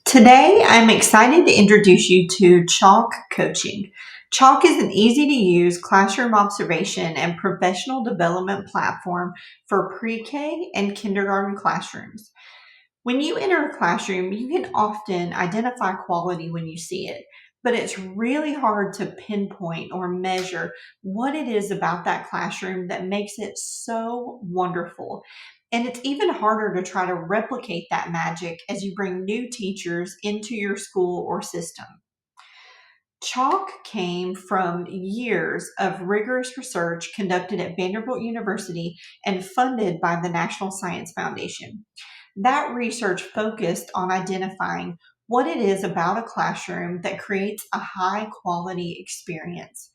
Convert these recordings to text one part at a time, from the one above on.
Today, I'm excited to introduce you to Chalk Coaching. Chalk is an easy to use classroom observation and professional development platform for pre K and kindergarten classrooms. When you enter a classroom, you can often identify quality when you see it, but it's really hard to pinpoint or measure what it is about that classroom that makes it so wonderful. And it's even harder to try to replicate that magic as you bring new teachers into your school or system. Chalk came from years of rigorous research conducted at Vanderbilt University and funded by the National Science Foundation. That research focused on identifying what it is about a classroom that creates a high quality experience.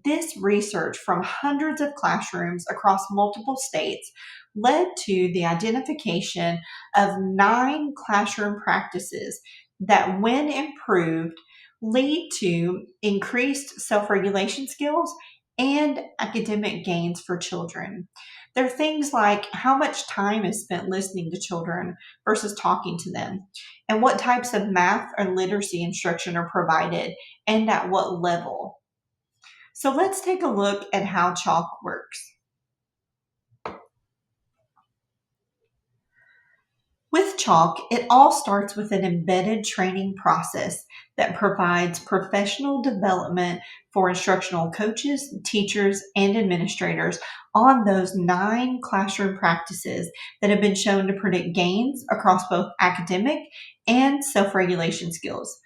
This research from hundreds of classrooms across multiple states led to the identification of 9 classroom practices that, when improved, lead to increased self regulation skills and academic gains for children. There are things like how much time is spent listening to children versus talking to them, and what types of math or literacy instruction are provided, and at what level. So let's take a look at how chalk works. With chalk, it all starts with an embedded training process that provides professional development for instructional coaches, teachers, and administrators on those 9 classroom practices that have been shown to predict gains across both academic and self regulation skills.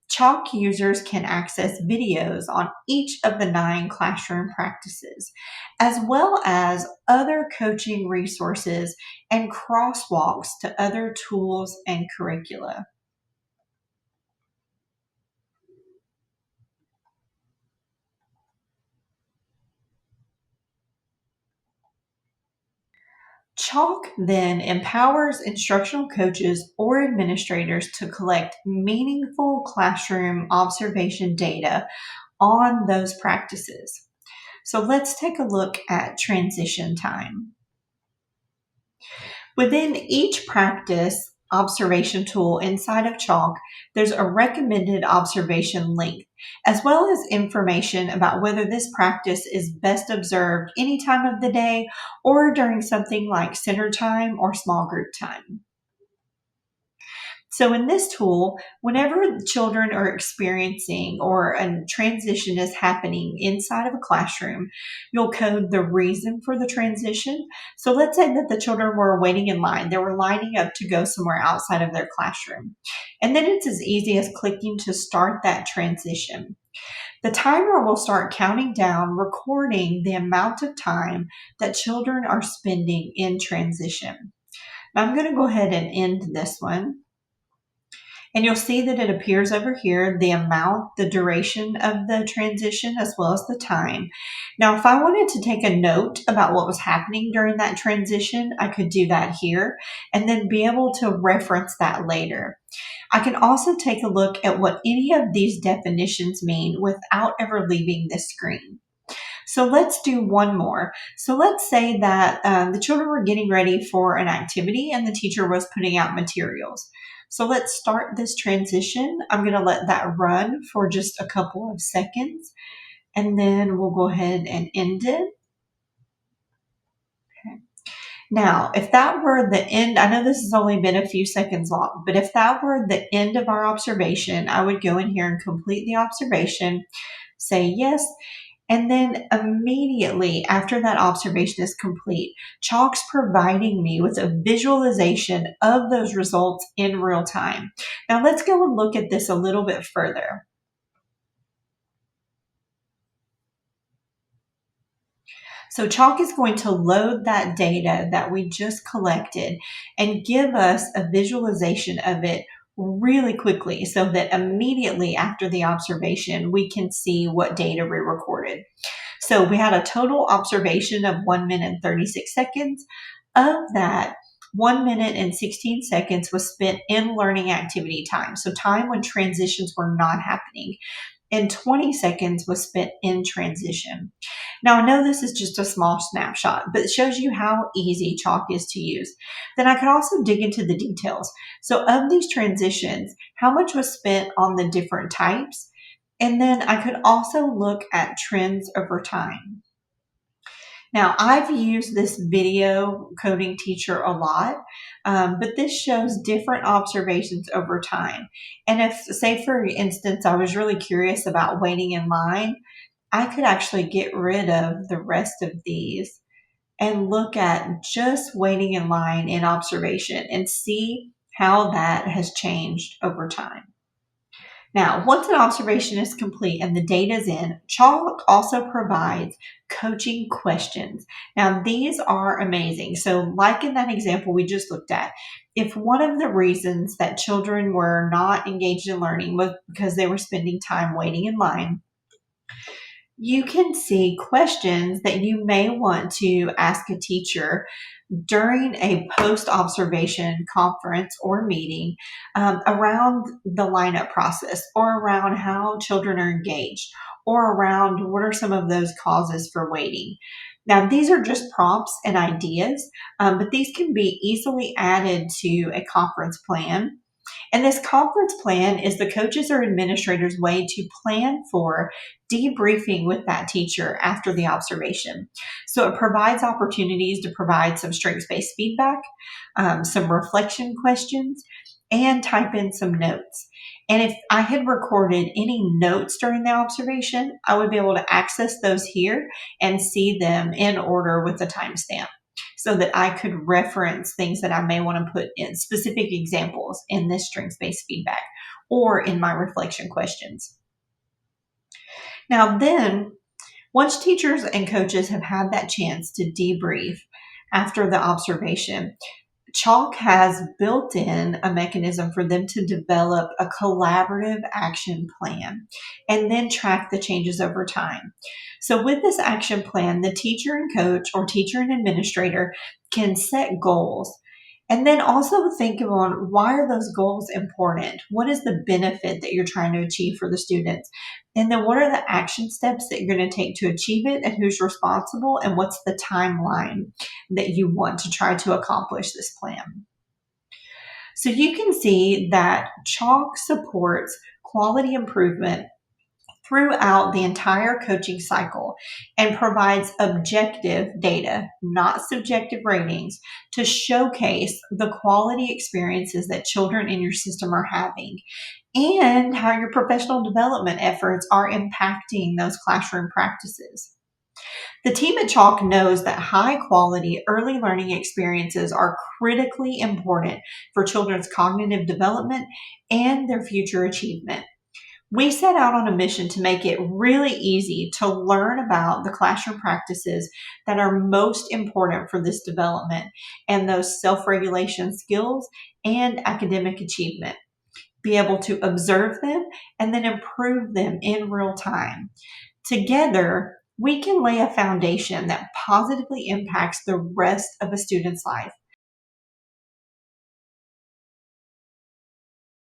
Chalk users can access videos on each of the 9 classroom practices, as well as other coaching resources and crosswalks to other tools and curricula. Chalk then empowers instructional coaches or administrators to collect meaningful classroom observation data on those practices. So let's take a look at transition time. Within each practice observation tool inside of Chalk, there's a recommended observation length, as well as information about whether this practice is best observed any time of the day or during something like center time or small group time. So in this tool, whenever children are experiencing or a transition is happening inside of a classroom, you'll code the reason for the transition. So let's say that the children were waiting in line. They were lining up to go somewhere outside of their classroom. And then it's as easy as clicking to start that transition. The timer will start counting down, recording the amount of time that children are spending in transition. Now I'm going to go ahead and end this one. And you'll see that it appears over here, the amount, the duration of the transition, as well as the time. Now, if I wanted to take a note about what was happening during that transition, I could do that here and then be able to reference that later. I can also take a look at what any of these definitions mean without ever leaving this screen. So let's do one more. So let's say that the children were getting ready for an activity and the teacher was putting out materials. So let's start this transition. I'm going to let that run for just a couple of seconds, and then we'll go ahead and end it. Okay. Now, if that were the end, I know this has only been a few seconds long, but if that were the end of our observation, I would go in here and complete the observation, say yes, and then immediately after that observation is complete, Chalk's providing me with a visualization of those results in real time. Now let's go and look at this a little bit further. So Chalk is going to load that data that we just collected and give us a visualization of it really quickly so that immediately after the observation, we can see what data we recorded. So we had a total observation of 1 minute and 36 seconds. Of that, 1 minute and 16 seconds was spent in learning activity time, so time when transitions were not happening. and 20 seconds was spent in transition. Now, I know this is just a small snapshot, but it shows you how easy chalk is to use. Then I could also dig into the details. So, of these transitions, how much was spent on the different types? And then I could also look at trends over time. Now, I've used this video coding teacher a lot, but this shows different observations over time. And if, say, for instance, I was really curious about waiting in line, I could actually get rid of the rest of these and look at just waiting in line in observation and see how that has changed over time. Now, once an observation is complete and the data is in, Chalk also provides coaching questions. Now, these are amazing. So, like in that example we just looked at, if one of the reasons that children were not engaged in learning was because they were spending time waiting in line, you can see questions that you may want to ask a teacher during a post-observation conference or meeting around the lineup process or around how children are engaged or around what are some of those causes for waiting. Now, these are just prompts and ideas, but these can be easily added to a conference plan. And this conference plan is the coaches or administrators' way to plan for debriefing with that teacher after the observation. So it provides opportunities to provide some strengths based feedback, some reflection questions, and type in some notes. And if I had recorded any notes during the observation, I would be able to access those here and see them in order with a timestamp, so that I could reference things that I may want to put in specific examples in this strengths-based feedback or in my reflection questions. Now then, once teachers and coaches have had that chance to debrief after the observation, Chalk has built in a mechanism for them to develop a collaborative action plan and then track the changes over time. So, with this action plan, the teacher and coach or teacher and administrator can set goals and then also think on why are those goals important? What is the benefit that you're trying to achieve for the students? And then what are the action steps that you're going to take to achieve it and who's responsible and what's the timeline that you want to try to accomplish this plan? So you can see that Chalk supports quality improvement throughout the entire coaching cycle and provides objective data, not subjective ratings, to showcase the quality experiences that children in your system are having and how your professional development efforts are impacting those classroom practices. The team at Chalk knows that high quality early learning experiences are critically important for children's cognitive development and their future achievement. We set out on a mission to make it really easy to learn about the classroom practices that are most important for this development and those self-regulation skills and academic achievement. Be able to observe them and then improve them in real time. Together, we can lay a foundation that positively impacts the rest of a student's life.